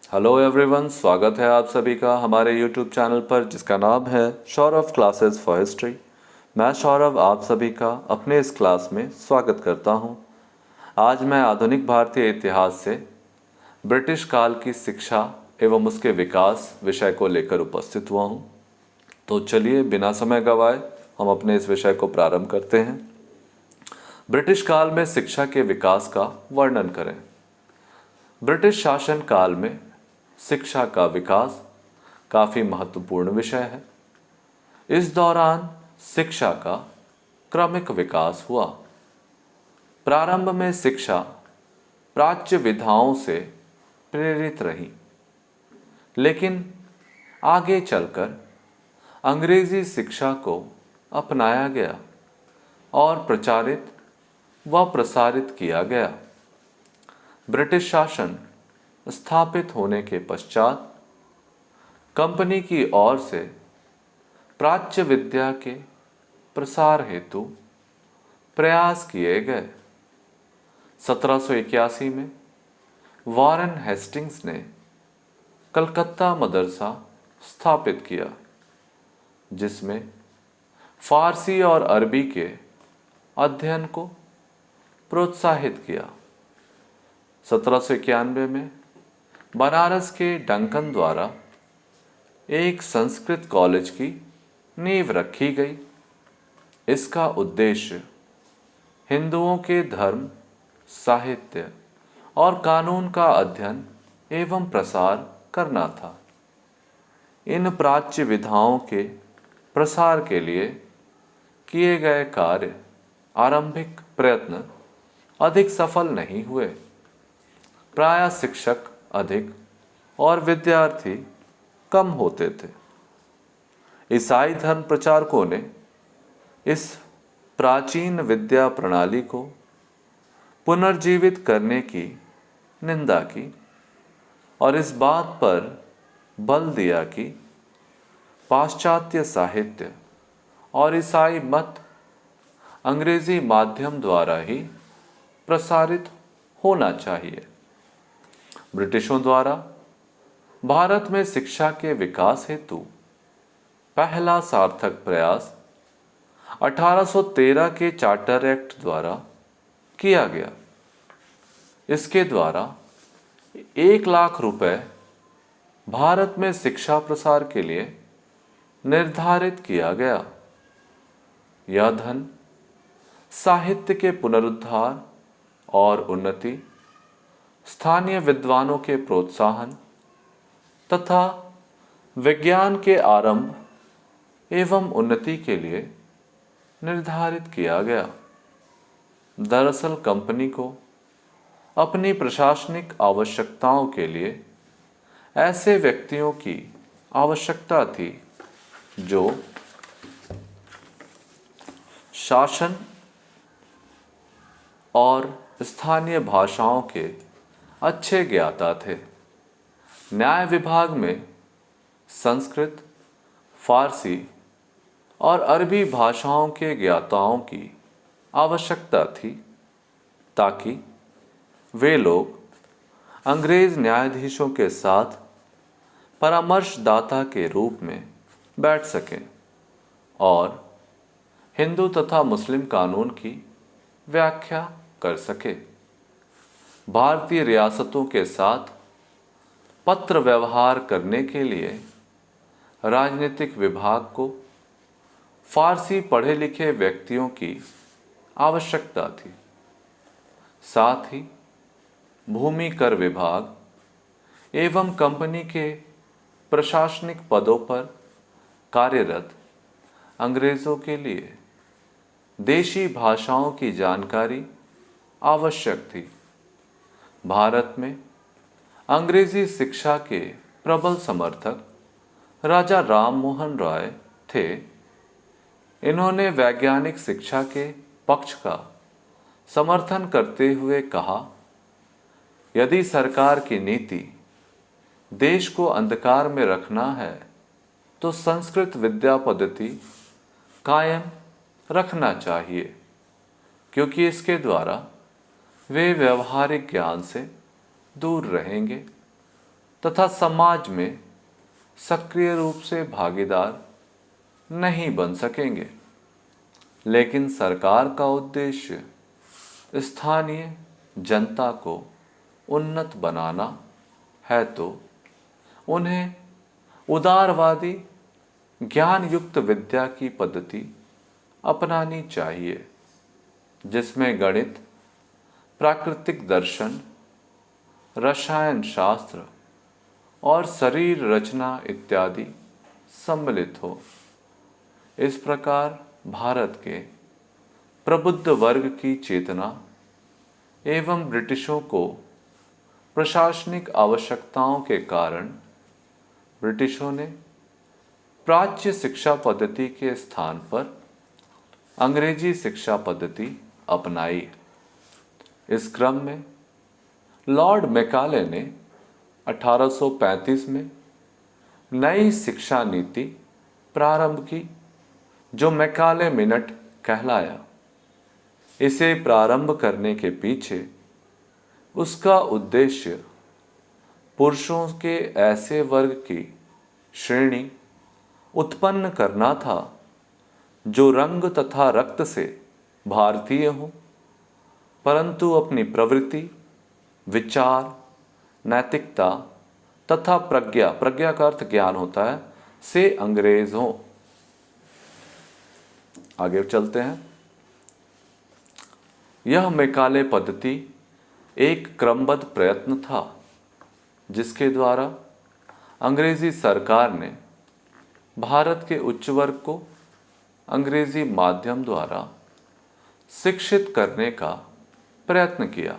Hello everyone, स्वागत है आप सभी का हमारे यूट्यूब चैनल पर जिसका नाम है सौरभ क्लासेस फॉर हिस्ट्री। मैं सौरभ आप सभी का अपने इस क्लास में स्वागत करता हूं। आज मैं आधुनिक भारतीय इतिहास से ब्रिटिश काल की शिक्षा एवं उसके विकास विषय को लेकर उपस्थित हुआ हूं। तो चलिए बिना समय गवाए हम अपने इस विषय को प्रारंभ करते हैं। ब्रिटिश काल में शिक्षा के विकास का वर्णन करें। ब्रिटिश शासन काल में शिक्षा का विकास काफ़ी महत्वपूर्ण विषय है। इस दौरान शिक्षा का क्रमिक विकास हुआ। प्रारंभ में शिक्षा प्राच्य विधाओं से प्रेरित रही, लेकिन आगे चलकर अंग्रेजी शिक्षा को अपनाया गया और प्रचारित व प्रसारित किया गया। ब्रिटिश शासन स्थापित होने के पश्चात कंपनी की ओर से प्राच्य विद्या के प्रसार हेतु प्रयास किए गए। 1781 में वॉरेन हेस्टिंग्स ने कलकत्ता मदरसा स्थापित किया, जिसमें फारसी और अरबी के अध्ययन को प्रोत्साहित किया। 1791 में बनारस के डंकन द्वारा एक संस्कृत कॉलेज की नींव रखी गई। इसका उद्देश्य हिंदुओं के धर्म, साहित्य और कानून का अध्ययन एवं प्रसार करना था। इन प्राच्य विधाओं के प्रसार के लिए किए गए कार्य आरंभिक प्रयत्न अधिक सफल नहीं हुए। प्रायः शिक्षक अधिक और विद्यार्थी कम होते थे। ईसाई धर्म प्रचारकों ने इस प्राचीन विद्या प्रणाली को पुनर्जीवित करने की निंदा की और इस बात पर बल दिया कि पाश्चात्य साहित्य और ईसाई मत अंग्रेजी माध्यम द्वारा ही प्रसारित होना चाहिए। ब्रिटिशों द्वारा भारत में शिक्षा के विकास हेतु पहला सार्थक प्रयास 1813 के चार्टर एक्ट द्वारा किया गया। इसके द्वारा 1,00,000 रुपए भारत में शिक्षा प्रसार के लिए निर्धारित किया गया। यह धन साहित्य के पुनरुद्धार और उन्नति, स्थानीय विद्वानों के प्रोत्साहन तथा विज्ञान के आरंभ एवं उन्नति के लिए निर्धारित किया गया। दरअसल कंपनी को अपनी प्रशासनिक आवश्यकताओं के लिए ऐसे व्यक्तियों की आवश्यकता थी जो शासन और स्थानीय भाषाओं के अच्छे ज्ञाता थे। न्याय विभाग में संस्कृत, फारसी और अरबी भाषाओं के ज्ञाताओं की आवश्यकता थी, ताकि वे लोग अंग्रेज न्यायाधीशों के साथ परामर्शदाता के रूप में बैठ सकें और हिंदू तथा मुस्लिम कानून की व्याख्या कर सके। भारतीय रियासतों के साथ पत्र व्यवहार करने के लिए राजनीतिक विभाग को फारसी पढ़े लिखे व्यक्तियों की आवश्यकता थी। साथ ही भूमि कर विभाग एवं कंपनी के प्रशासनिक पदों पर कार्यरत अंग्रेजों के लिए देशी भाषाओं की जानकारी आवश्यक थी। भारत में अंग्रेजी शिक्षा के प्रबल समर्थक राजा राम मोहन राय थे। इन्होंने वैज्ञानिक शिक्षा के पक्ष का समर्थन करते हुए कहा, यदि सरकार की नीति देश को अंधकार में रखना है तो संस्कृत विद्या पद्धति कायम रखना चाहिए, क्योंकि इसके द्वारा वे व्यवहारिक ज्ञान से दूर रहेंगे। तथा समाज में सक्रिय रूप से भागीदार नहीं बन सकेंगे। लेकिन सरकार का उद्देश्य स्थानीय जनता को उन्नत बनाना है, तो उन्हें उदारवादी ज्ञान युक्त विद्या की पद्धति अपनानी चाहिए, जिसमें गणित, प्राकृतिक दर्शन, रसायन शास्त्र और शरीर रचना इत्यादि सम्मिलित हो। इस प्रकार भारत के प्रबुद्ध वर्ग की चेतना एवं ब्रिटिशों को प्रशासनिक आवश्यकताओं के कारण ब्रिटिशों ने प्राच्य शिक्षा पद्धति के स्थान पर अंग्रेजी शिक्षा पद्धति अपनाई। इस क्रम में लॉर्ड मैकाले ने 1835 में नई शिक्षा नीति प्रारंभ की, जो मैकाले मिनट कहलाया। इसे प्रारंभ करने के पीछे उसका उद्देश्य पुरुषों के ऐसे वर्ग की श्रेणी उत्पन्न करना था जो रंग तथा रक्त से भारतीय हो, परंतु अपनी प्रवृत्ति, विचार, नैतिकता तथा प्रज्ञा का अर्थ ज्ञान होता है, से अंग्रेज हो। आगे चलते हैं। यह मैकाले पद्धति एक क्रमबद्ध प्रयत्न था, जिसके द्वारा अंग्रेजी सरकार ने भारत के उच्च वर्ग को अंग्रेजी माध्यम द्वारा शिक्षित करने का प्रयत्न किया।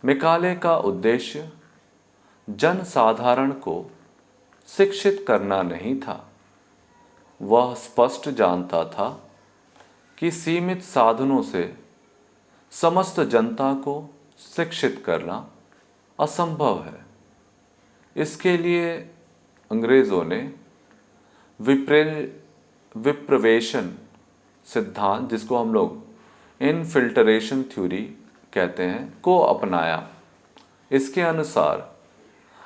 मैकाले का उद्देश्य जनसाधारण को शिक्षित करना नहीं था। वह स्पष्ट जानता था कि सीमित साधनों से समस्त जनता को शिक्षित करना असंभव है। इसके लिए अंग्रेज़ों ने विप्रवेशन सिद्धांत, जिसको हम लोग इनफिल्ट्रेशन थ्योरी कहते हैं, को अपनाया। इसके अनुसार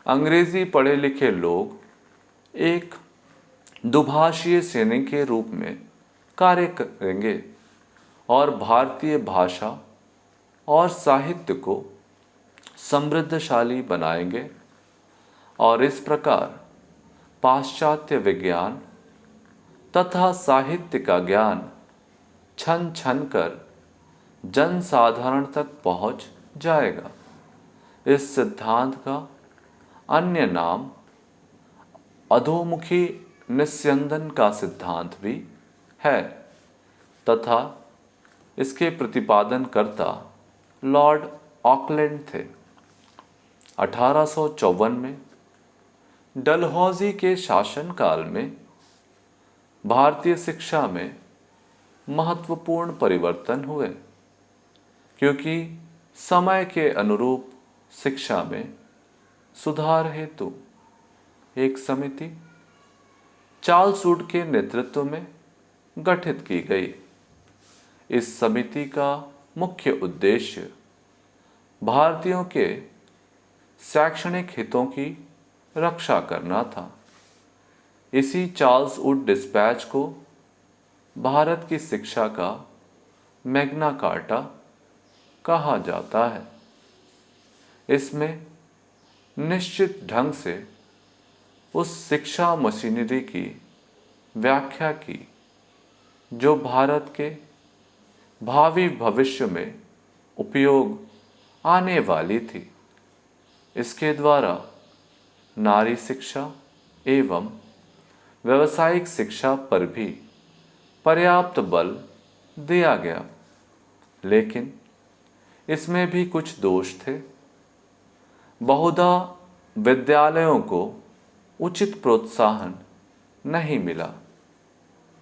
अंग्रेजी पढ़े लिखे लोग एक दुभाषीय श्रेणी के रूप में कार्य करेंगे और भारतीय भाषा और साहित्य को समृद्धशाली बनाएंगे, और इस प्रकार पाश्चात्य विज्ञान तथा साहित्य का ज्ञान छन छन कर जनसाधारण तक पहुंच जाएगा। इस सिद्धांत का अन्य नाम अधोमुखी निस्यंदन का सिद्धांत भी है, तथा इसके प्रतिपादनकर्ता लॉर्ड ऑकलैंड थे। 1854 में डलहौजी के शासनकाल में भारतीय शिक्षा में महत्वपूर्ण परिवर्तन हुए, क्योंकि समय के अनुरूप शिक्षा में सुधार हेतु एक समिति चार्ल्स वुड के नेतृत्व में गठित की गई। इस समिति का मुख्य उद्देश्य भारतीयों के शैक्षणिक हितों की रक्षा करना था। इसी चार्ल्स वुड डिस्पैच को भारत की शिक्षा का मैग्ना कार्टा कहा जाता है। इसमें निश्चित ढंग से उस शिक्षा मशीनरी की व्याख्या की जो भारत के भावी भविष्य में उपयोग आने वाली थी। इसके द्वारा नारी शिक्षा एवं व्यावसायिक शिक्षा पर भी पर्याप्त बल दिया गया, लेकिन इसमें भी कुछ दोष थे। बहुधा विद्यालयों को उचित प्रोत्साहन नहीं मिला।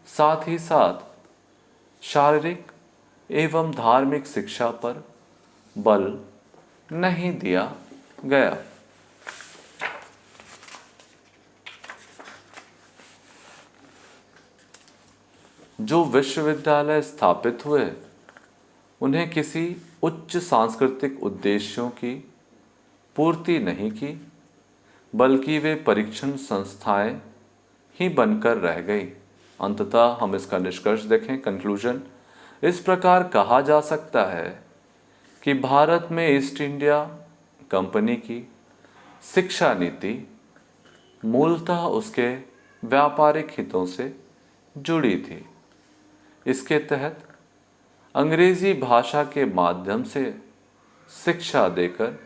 साथ ही साथ शारीरिक एवं धार्मिक शिक्षा पर बल नहीं दिया गया। जो विश्वविद्यालय स्थापित हुए, उन्हें किसी उच्च सांस्कृतिक उद्देश्यों की पूर्ति नहीं की, बल्कि वे परीक्षण संस्थाएं ही बनकर रह गई। अंततः हम इसका निष्कर्ष देखें, कंक्लूजन। इस प्रकार कहा जा सकता है कि भारत में ईस्ट इंडिया कंपनी की शिक्षा नीति मूलतः उसके व्यापारिक हितों से जुड़ी थी। इसके तहत अंग्रेजी भाषा के माध्यम से शिक्षा देकर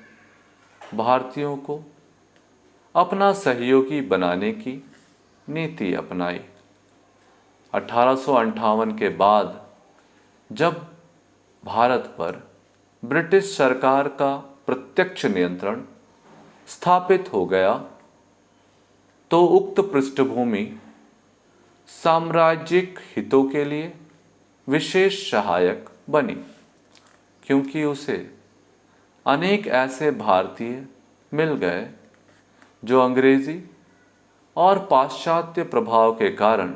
भारतीयों को अपना सहयोगी बनाने की नीति अपनाई। 1858 के बाद जब भारत पर ब्रिटिश सरकार का प्रत्यक्ष नियंत्रण स्थापित हो गया तो उक्त पृष्ठभूमि साम्राज्यिक हितों के लिए विशेष सहायक बनी, क्योंकि उसे अनेक ऐसे भारतीय मिल गए जो अंग्रेजी और पाश्चात्य प्रभाव के कारण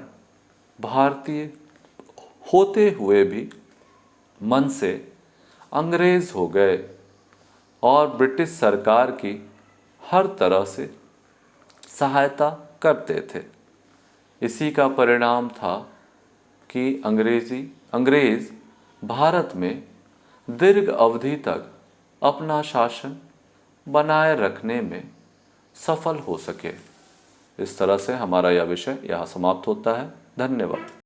भारतीय होते हुए भी मन से अंग्रेज हो गए और ब्रिटिश सरकार की हर तरह से सहायता करते थे। इसी का परिणाम था कि अंग्रेज भारत में दीर्घ अवधि तक अपना शासन बनाए रखने में सफल हो सके। इस तरह से हमारा यह विषय यहाँ समाप्त होता है। धन्यवाद।